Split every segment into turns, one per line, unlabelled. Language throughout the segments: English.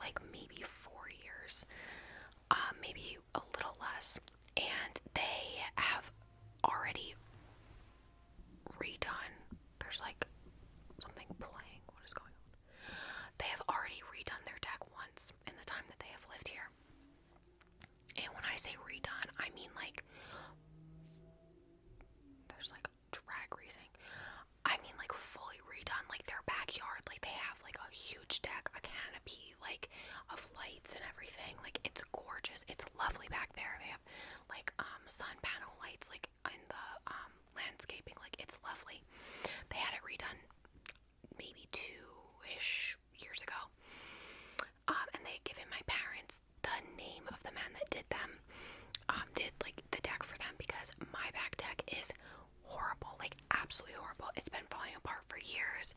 like maybe 4 years, maybe a little less, and they have already redone. There's like something playing. What is going on? They have already redone their deck once in the time that they have lived here. And when I say redone, I mean like there's like drag racing. I mean like fully redone, like their backyard, like they have like a huge deck, a canopy, like of lights and everything. Like it's gorgeous. It's lovely back there. They have like sun panel lights like in the landscaping. Like it's lovely. They had it redone maybe 2-ish years ago. And they had given my parents the name of the man that did them, did like the deck for them, because my back deck is horrible, like absolutely horrible. It's been falling apart for years.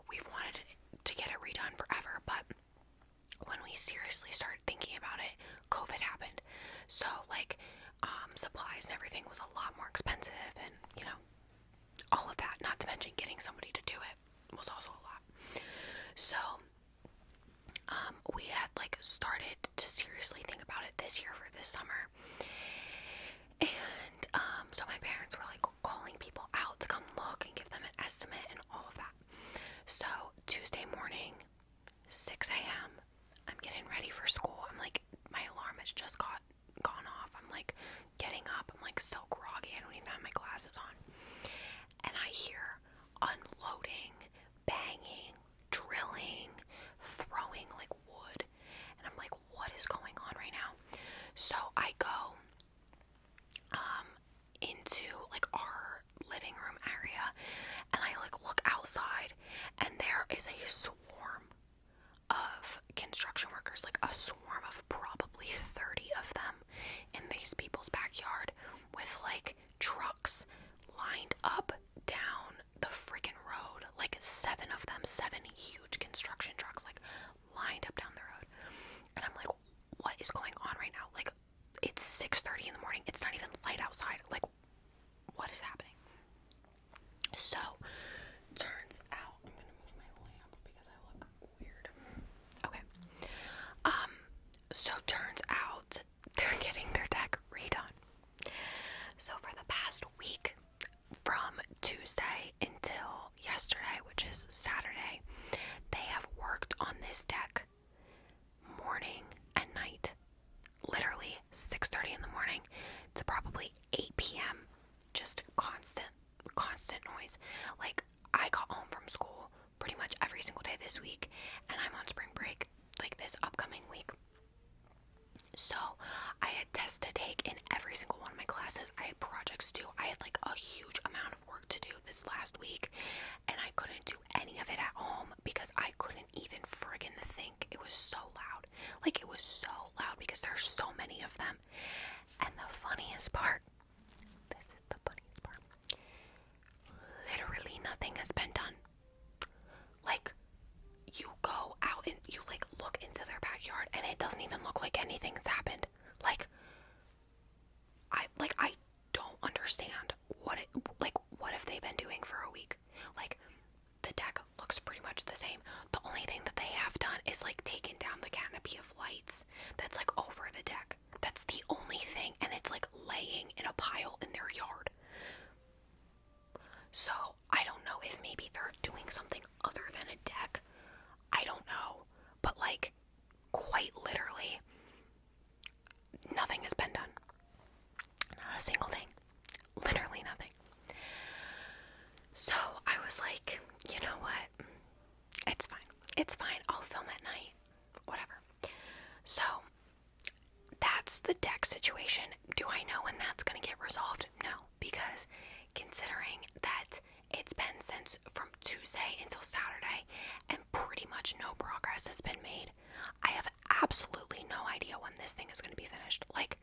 We've wanted to get it redone forever, but when we seriously started thinking about it, COVID happened. So like supplies and everything was a lot more expensive, and you know, all of that, not to mention getting somebody to do it was also a lot. So we had like started to seriously think about it this year for this summer. And so my parents were like calling people out to come look and give them an estimate and all of that. So Tuesday morning, 6 a.m., I'm getting ready for school. I'm like, my alarm has just gone off. I'm like getting up. I'm like still groggy. I don't even have my glasses on. And I hear unloading, banging, drilling, throwing like wood. And I'm like, what is going on right now? So I go into like our living room area, and I like look outside, and there is a swarm of construction workers, like a swarm of probably 30 of them in these people's backyard, with like trucks lined up down the freaking road, like 7 of them, 7 huge construction trucks, like lined up down the road. And I'm like, what is going on right now? Like, it's 6:30 in the morning. It's not even light outside. Like, what is happening? So, turns out, I'm gonna move my lamp because I look weird. Okay. So turns out they're getting their deck redone. So for the past week, from Tuesday until yesterday, which is Saturday, they have worked on this deck morning and night. Literally 6:30 in the morning to probably 8 p.m. Just constant noise. Like, I got home from school pretty much every single day this week, and I'm on spring break like this upcoming week. So I had tests to take in every single one of my classes. I had projects due. I had like a huge amount of work to do this last week, and I couldn't do any of it at home because I couldn't even friggin' think. It was so loud. Like, it was so loud because there's so many of them. And the funniest part, this is the funniest part, literally nothing has been done. Like, you go out and you like look into their backyard, and it doesn't even look like anything has happened. Like, I don't understand what have they been doing for a week? Like, the deck looks pretty much the same. The only thing that they have done is like taken down the canopy of lights that's like over the deck. That's the only thing, and it's like laying in a pile in their yard. So I don't know if maybe they're doing something other than a deck. I don't know, but like, quite literally, nothing has been done. Not a single thing. Literally nothing. So I was like, you know what? It's fine. It's fine. I'll film at night. Whatever. So that's the deck situation. Do I know when that's going to get resolved? No, because considering that it's been since from Tuesday until Saturday and pretty much no progress has been made, I have absolutely no idea when this thing is going to be finished. Like,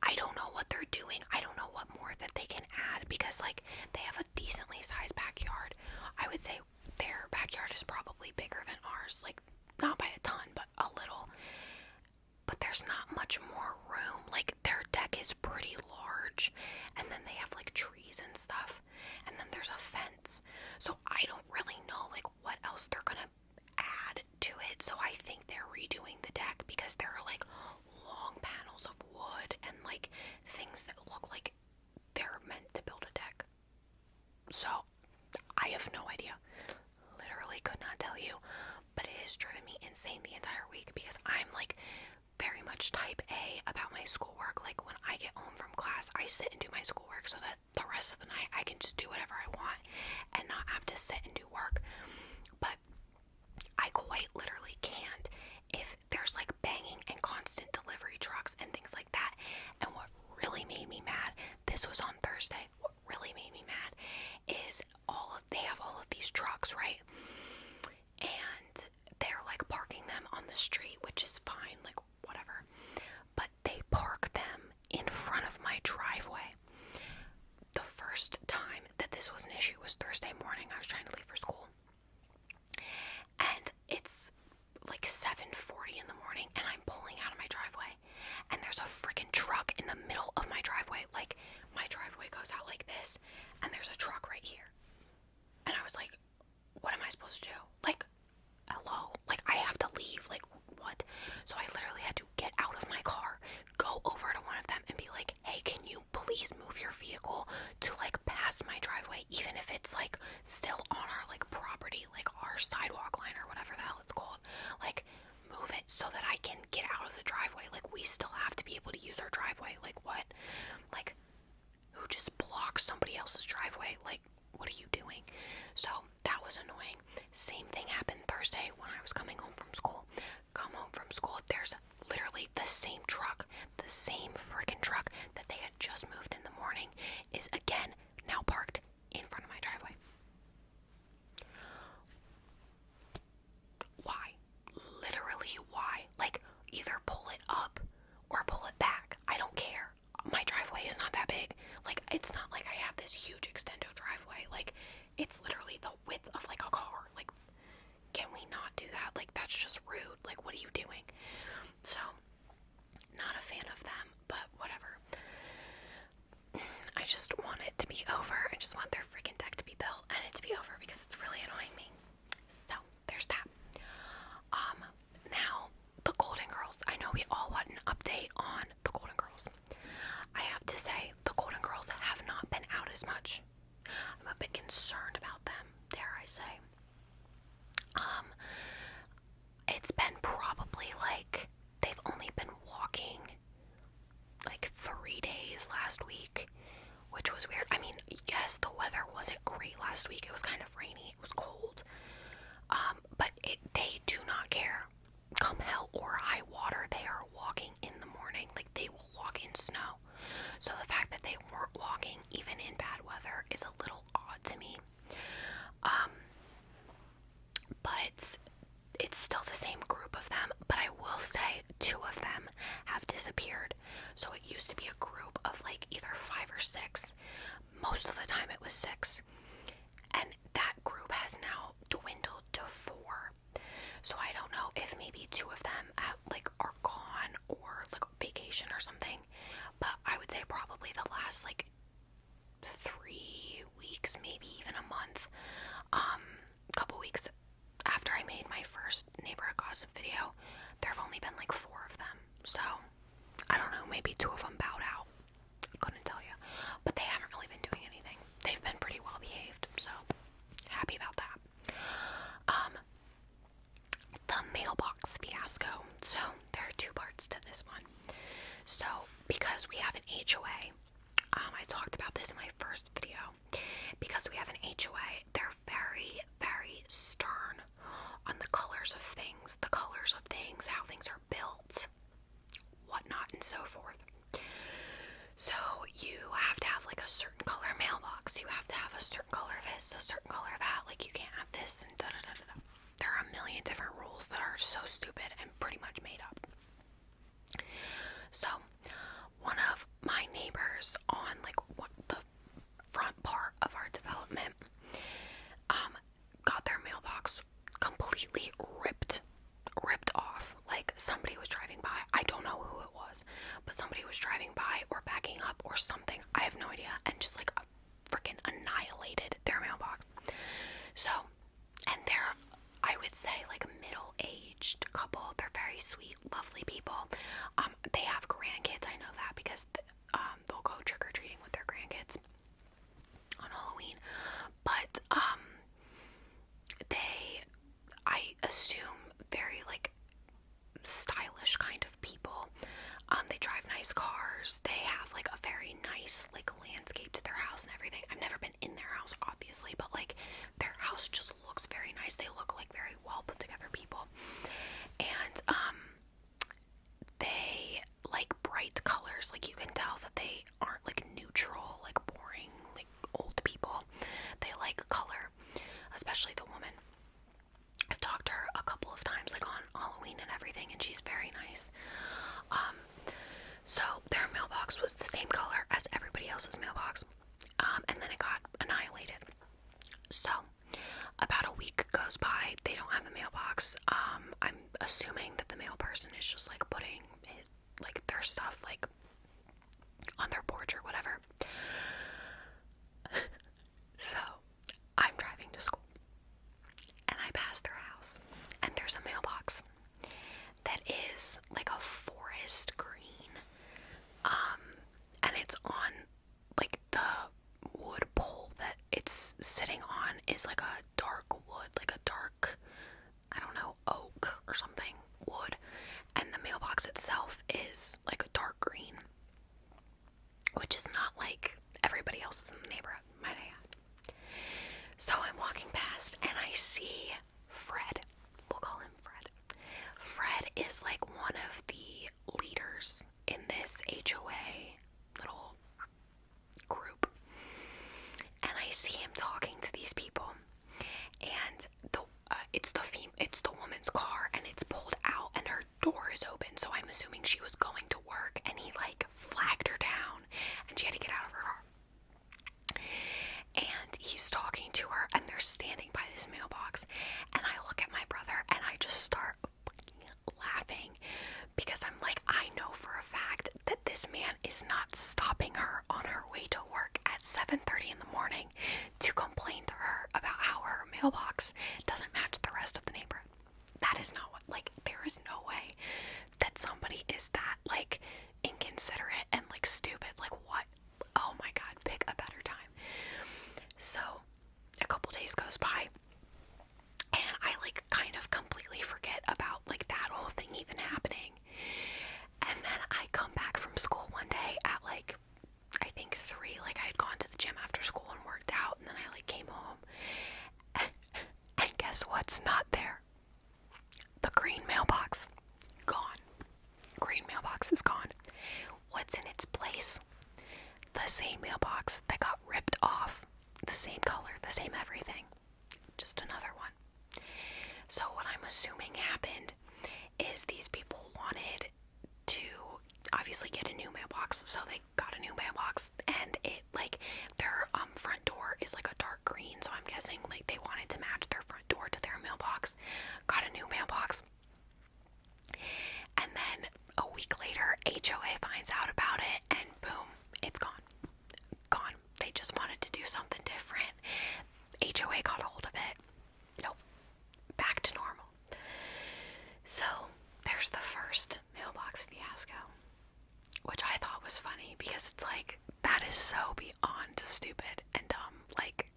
I don't know what they're doing. I don't know what more that they can add, because like, they have a decently sized backyard. I would say their backyard is probably bigger than ours, like not by a ton, but a little. But there's not much more room. Like, their deck is pretty large, and then they have like trees and stuff, and then there's a fence. So I don't really know like what else they're gonna add to it, so I think they're redoing the deck because there are like long panels of wood and like things that look like they're meant to build a deck. So I have no idea. Literally could not tell you, but it has driven me insane the entire week because I'm like very much type A about my schoolwork. Like when I get home from class, I sit and do my schoolwork so that the rest of the night I can just do whatever I want and not have to sit and do work. But I quite literally can't if there's like banging and constant delivery trucks and things like that. And what really made me mad, this was on Thursday, what really made me mad is they have all of these trucks, right? And they're like parking them on the street, which is fine, like whatever. But they park them in front of my driveway. The first time that this was an issue was Thursday morning. I was trying to leave for school. And it's like 7:40 in the morning and I'm pulling out of my driveway. And there's a freaking truck in the middle of my driveway. Like my driveway goes out like this and there's a truck right here. And I was like, what am I supposed to do? Like, hello? Like, I have to leave. Like, what? So I literally had to get out of my car, go over to one of them and be like, hey, can you please move your vehicle to, like, past my driveway, even if it's, like, still on our, like, property, like, our sidewalk line or whatever the hell it's called. Like, move it so that I can get out of the driveway. Like, we still have to be able to use our driveway. Like, what? Like, who just blocks somebody else's driveway? Like, what are you doing? So that was annoying. Same thing happened Thursday when I was coming home from school. Come home from school, there's literally the same truck, the same freaking truck that they had just moved in the morning is again now parked in front of my driveway. Why? Literally why? Like, either pull it up or pull it back. I don't care. My driveway is not that big. Like, it's not like I have this huge extendo driveway. Like, it's literally the width of like a car. Like, can we not do that? Like, that's just rude. Like, what are you doing? So, not a fan of them, but whatever. I just want it to be over. I just want their freaking deck to be built and it to be over because it's really annoying me. So, there's that. Now, the Golden Girls. I know we all want an update on the Golden Girls. I have to say, the Golden Girls have not been out as much. I'm a bit concerned about them, dare I say. It's been probably like, they've only been walking like 3 days last week, which was weird. I mean, yes, the weather wasn't great last week. It was kind of rainy. It was cold. But they do not care. Come hell or high water, they are walking in the morning. Like, they will walk in snow. So the fact that they weren't walking even in bad weather is a little odd to me. But it's still the same group of them. But I will say 2 of them have disappeared. So it used to be a group of like either 5 or 6. Most of the time it was 6. And that group has now dwindled to 4. So I don't know if maybe 2 of them are gone or like vacation or something. But I would say probably the last like 3 weeks, maybe even a month, couple weeks after I made my first neighborhood gossip video, there have only been like 4 of them. So I don't know, maybe 2 of them bowed out. Couldn't tell you. But they haven't really been doing anything. They've been pretty well behaved, so happy about that. The mailbox fiasco. So there are 2 parts to this one. So because we have an HOA, I talked about this in my first video. Because we have an HOA, they're very, very stern on the colors of things, how things are built, whatnot, and so forth. So you have to have like a certain color mailbox, you have to have a certain color this, a certain color that, like you can't have this, and da-da-da-da-da. There are a million different rules that are so stupid and pretty much made up. So one of my neighbors on like the front part of our development got their mailbox completely ripped off. Like, somebody was driving by, I don't know who it was, but somebody was driving by or backing up or something, I have no idea, and just like freaking annihilated their mailbox. So, and I would say like a middle-aged couple. They're very sweet, lovely people. They have grandkids. I know that because they'll go trick-or-treating with their grandkids on Halloween. But I assume, very like stylish kind of people. They drive nice cars. They have like a very nice like landscape to their house and everything. I've never been in their house, obviously, but like their house just looks very nice. They look like very well put together people. And they like bright colors. Like you can tell that they aren't like neutral, like boring, like old people. They like color, especially the woman. I've talked to her a couple of times, like on Halloween and everything, and she's very nice. So their mailbox was the same color as everybody else's mailbox, and then it got annihilated. So about a week goes by, they don't have a mailbox. I'm assuming that the mail person is just like putting their stuff like on their porch or whatever. So I'm driving to school, and I pass their house, and there's a mailbox that is like a forest green, and it's on like the wood pole that it's sitting on is like a dark wood, like a dark, I don't know, oak or something, wood, and the mailbox itself is like a dark green, which is not like everybody else's in the neighborhood, might I add. So I'm walking past and I see Fred. We'll call him Fred. Fred is like one of the leaders in this HOA little group. And I see him talking to these people. And it's the woman's car, and it's pulled out and her door is open. So I'm assuming she was going to work, and he like flagged her down and she had to get out of her car. And he's talking to her, and they're standing by this mailbox, and I look at my brother and I just start laughing, because I'm like, I know for a fact that this man is not stopping her on her way to work at 7:30 in the morning to complain to her about how her mailbox doesn't match the rest of the neighborhood. That is not what, like, there is no way that somebody is that like inconsiderate and like stupid. Like, what? Oh my god, pick a better time. So a couple days goes by, and I like kind of completely forget about like that whole thing even happening. And then I come back from school one day at like, I think 3, like I had gone to the gym after school and worked out, and then I like came home, and guess what's not there? The green mailbox. Gone. Green mailbox is gone. What's in its place? The same mailbox that got ripped off. The same color, the same everything. Just another one. So what I'm assuming happened is these people wanted to obviously get a new mailbox, so they got a new mailbox, and it like their front door is like a dark green, so I'm guessing like they wanted to match their front door to their mailbox. Got a new mailbox, and then a week later HOA finds out about it, and boom, it's gone. They just wanted to do something different. HOA got a hold of it. Nope. Back to normal. So there's the first mailbox fiasco, which I thought was funny because it's like, that is so beyond stupid and dumb. Like,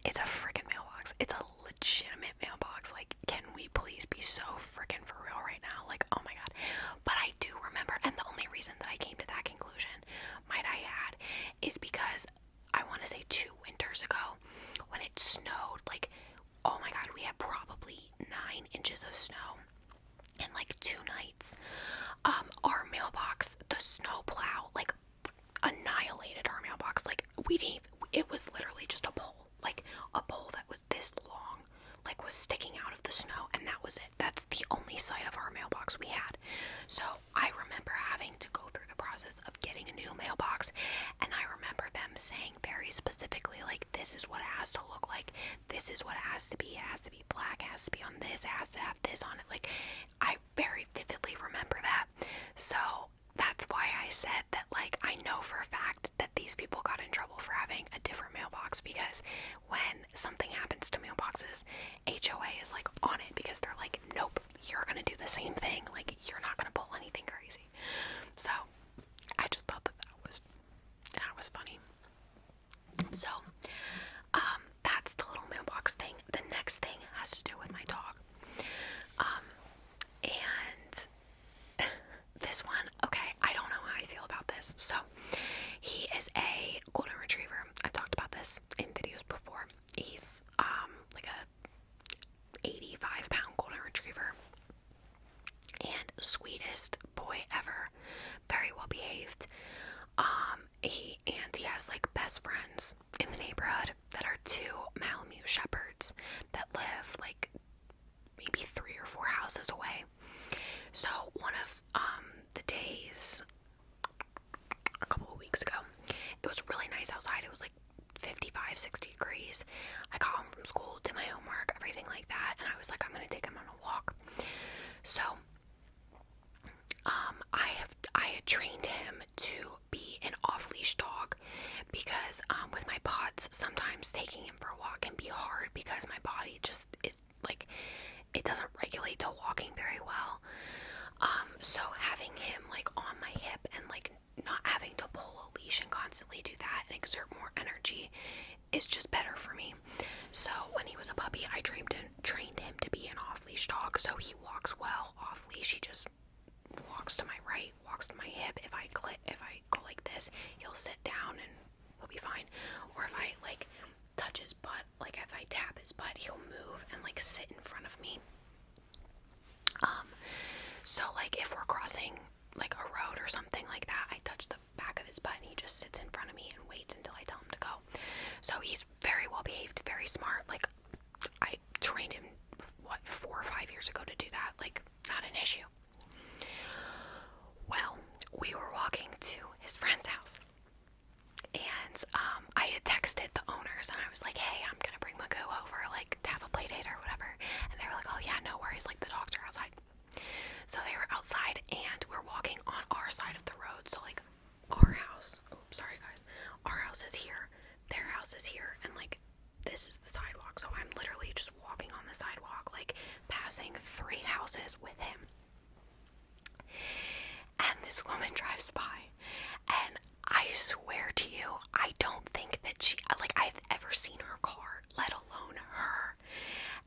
it's a freaking mailbox. It's a legitimate mailbox. Like, can we please be so freaking for real right now? Like, oh my god. But I do remember, and the only reason that I came to that conclusion, might I add, is because I want to say 2 winters ago, when it snowed, like, oh my god, we had probably 9 inches of snow in like 2 nights. Our mailbox, the snow plow, like, annihilated our mailbox. Like, it was literally just a pole, like a pole that was this long, like was sticking out of the snow, and that was it. That's the only sight of our mailbox we had. So I remember having to go through the process of getting a new mailbox, and I remember them saying very specifically, like, this is what it has to look like, this is what it has to be black, it has to be on this, it has to have this on it. Like, I very vividly remember that. So that's why I said that, like, I know for a fact that these people got in trouble for having a different mailbox, because when something happens to mailboxes, HOA is like on it, because they're like, nope, you're gonna do the same thing, like you're not gonna pull anything crazy. So I just thought that was funny. So that's the little mailbox thing. The next thing has to do with my dog. And this one, okay, I don't know how I feel about this. So he is a golden retriever. I've talked about this in videos before. He's like a 85-pound golden retriever, and sweetest boy ever, very well behaved. He has like best friends in the neighborhood that are 2 Malamute shepherds that live like maybe 3 or 4 houses away. So one of the days a couple of weeks ago, it was really nice outside. It was like 55, 60 degrees. I got home from school, did my homework, everything like that, and I was like, I'm gonna take him on a walk. So I had trained him to be an off-leash dog, because with my POTS, sometimes taking him for a walk can be hard, because my body just is like, it doesn't regulate to walking very well. So having him like on my hip and like not having to pull a leash and constantly do that and exert more energy is just better for me. So when he was a puppy, I trained him to be an off-leash dog, so he walks well off-leash. He just walks to my right, walks to my hip. If I go like this, he'll sit down and he'll be fine. Or if I like touch his butt, like if I tap his butt, he'll move and like sit in front of me. So like if we're crossing like a road or something like that, I touch the back of his butt and he just sits in front of me and waits until I tell him to go. So he's very well behaved, very smart. Like I trained him 4 or 5 years ago to do that, like not an issue. Well, we were walking to his friend's house, and I had texted the owners and I was like, hey, I'm gonna bring Magoo over, like to have a play date or whatever. And they were like, oh yeah, no worries, like the dogs are outside. So they were outside and we're walking on our side of the road. So like our house, oops, sorry guys, our house is here, their house is here, and like this is the sidewalk. So I'm literally just walking on the sidewalk, like passing 3 houses with him. And this woman drives by, and I swear to you, I don't think that I've ever seen her car, let alone her.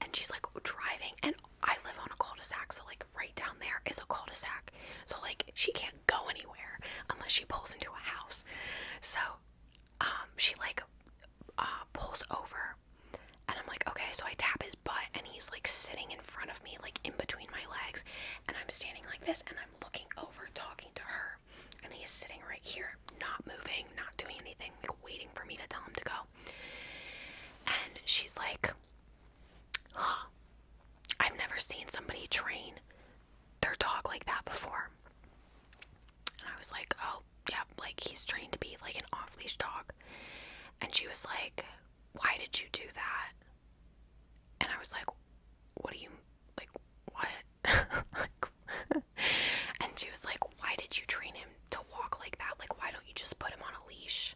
And she's like driving, and I live on a cul-de-sac, so like right down there is a cul-de-sac, so like she can't go anywhere unless she pulls into a house. So she like pulls over, and I'm like, okay. So I tap his butt, and he's like sitting in front of me, like in between my legs, and I'm standing like this, and I'm looking over talking to her, and he's sitting right here, not moving, not doing anything, like waiting for me to tell him to go. And she's like, huh, I've never seen somebody train their dog like that before. And I was like, oh yeah, like he's trained to be like an off-leash dog. And she was like, why did you do that? And I was like, what do you, like, what? And she was like, why did you train him to walk like that? Like, why don't you just put him on a leash?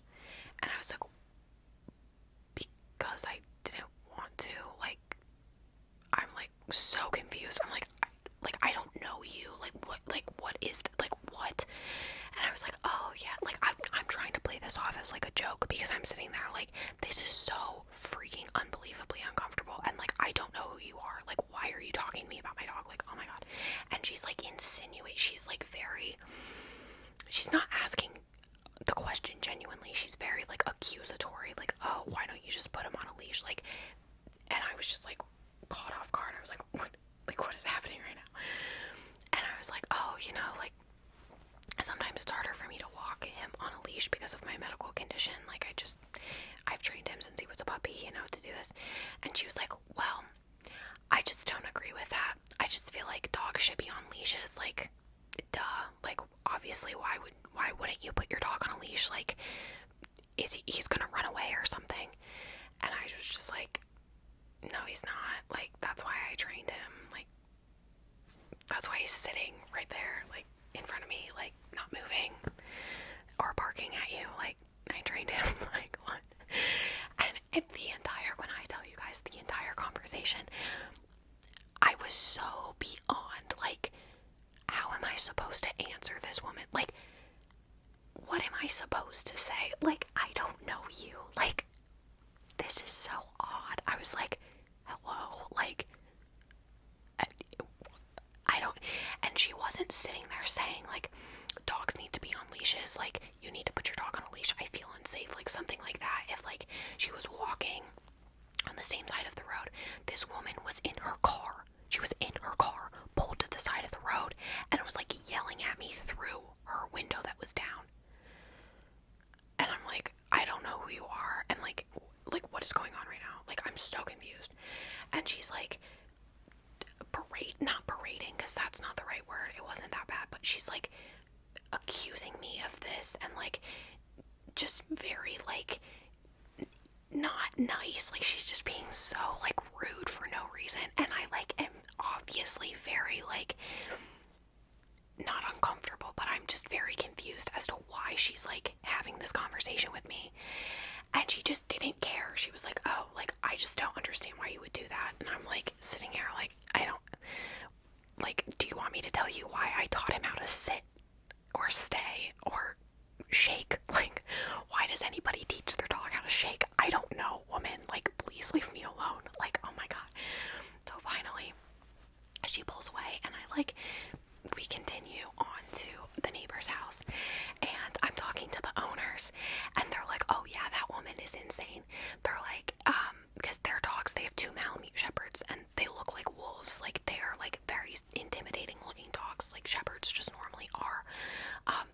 And I was like, because I didn't want to. Like, I'm like so confused. I'm like, I don't know you. What is, what? And I was like, oh yeah, like I'm trying to play this off as like a joke, because I'm sitting there like, this is so freaking unbelievably uncomfortable, and like I don't know who you are. Like, why are you talking to me about my dog? Like, oh my god. And she's like she's like she's not asking the question genuinely. She's very like accusatory, like, oh, why don't you just put him on a leash? Like, and I was just like caught off guard. I was like, what is happening right now? And I was like, oh, like sometimes it's harder for me to walk him on a leash because of my medical condition. Like I've trained him since he was a puppy, to do this. And she was like, well, I just don't agree with that. I just feel like dogs should be on leashes. Like, duh. Like, obviously, why wouldn't you put your dog on a leash? Like, he's gonna run away or something? And I was just like, no, he's not. Like, that's why I trained him. Like, that's why he's sitting right there, like, in front of me, like, not moving or barking at you. Like, I trained answer this woman. Like, what am I supposed to say? Like, I don't know you. Like, this is so odd. I was like, hello? Like, I don't, and she wasn't sitting there saying, like, dogs need to be on leashes, like, you need to put your dog on a leash, I feel unsafe, like, something like that. If, like, she was walking on the same side of the road, this woman was in her car. She was in her car, pulled to the side of the road, and was, like, yelling at me through her window that was down. And I'm like, I don't know who you are, and, like, what is going on right now? Like, I'm so confused. And she's, like, not berating, because that's not the right word, it wasn't that bad, but she's, like, accusing me of this, and, like, just very, like, not nice. Like, she's just being so, like, rude for no reason, and I, like, am obviously very, like, not uncomfortable, but I'm just very confused as to why she's, like, having this conversation with me. And she just didn't care. She was like, oh, like, I just don't understand why you would do that. And I'm, like, sitting here, like, I don't, like, do you want me to tell you why I taught him how to sit or stay or shake? Like, why does anybody teach their dog how to shake? I don't know, woman. Like, please leave me alone. Like, oh my god. So finally, she pulls away, and we continue on to the neighbor's house, and I'm talking to the owners, and they're like, oh yeah, that woman is insane. They're like, because their dogs, they have 2 Malamute shepherds, and they look like wolves. Like, they are, like, very intimidating looking dogs, like shepherds just normally are.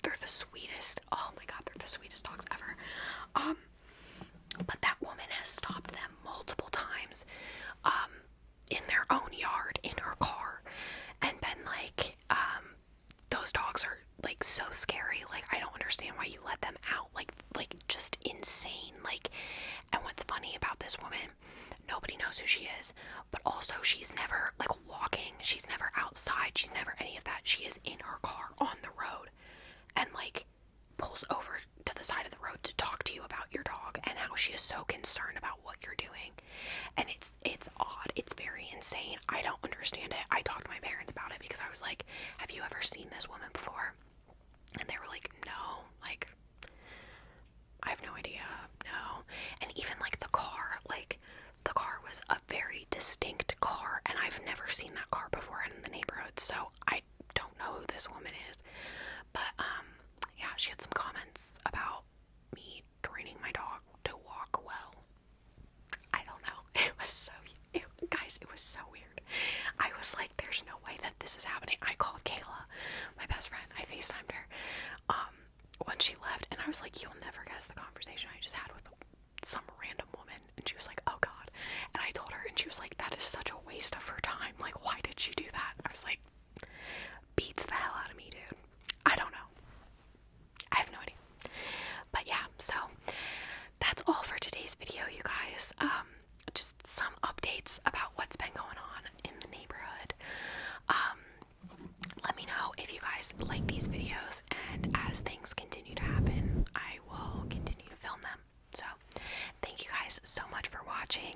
They're the sweetest, oh my god, they're the sweetest dogs ever. But that woman has stopped them multiple times, in their own yard, in her car, and been like, those dogs are, like, so scary, like, I don't understand why you let them out, like, just insane, like. And what's funny about this woman, nobody knows who she is, but also she's never, like, walking, she's never outside, she's never any of that. She is in her car on the road, and, like, pulls over to the side of the road to talk to you about your dog and how she is so concerned about what you're doing. And it's odd, it's very insane. I don't understand it. I talked to my parents about it because I was like, have you ever seen this woman before? And they were like, no, like, I have no idea, no. And even, like, the car was a very distinct car, and I've never seen that car before in the neighborhood, so I don't know who this woman is. But, yeah, she had some comments about me training my dog to walk well. I don't know. Guys, it was so weird. I was like, there's no way that this is happening. I called Kayla, my best friend. I FaceTimed her when she left, and I was like, you'll never guess the conversation I just had with some random woman. And she was like, oh god. And I told her, and she was like, that is such a waste of her time. Like, why did she do that? I was like, beats the hell out of me, dude. I don't know. I have no idea. But yeah, so that's all for today's video, you guys. Just some updates about what's been going on in the neighborhood. Let me know if you guys like these videos, and as things continue to happen, I will continue to film them. So, thank you guys so much for watching,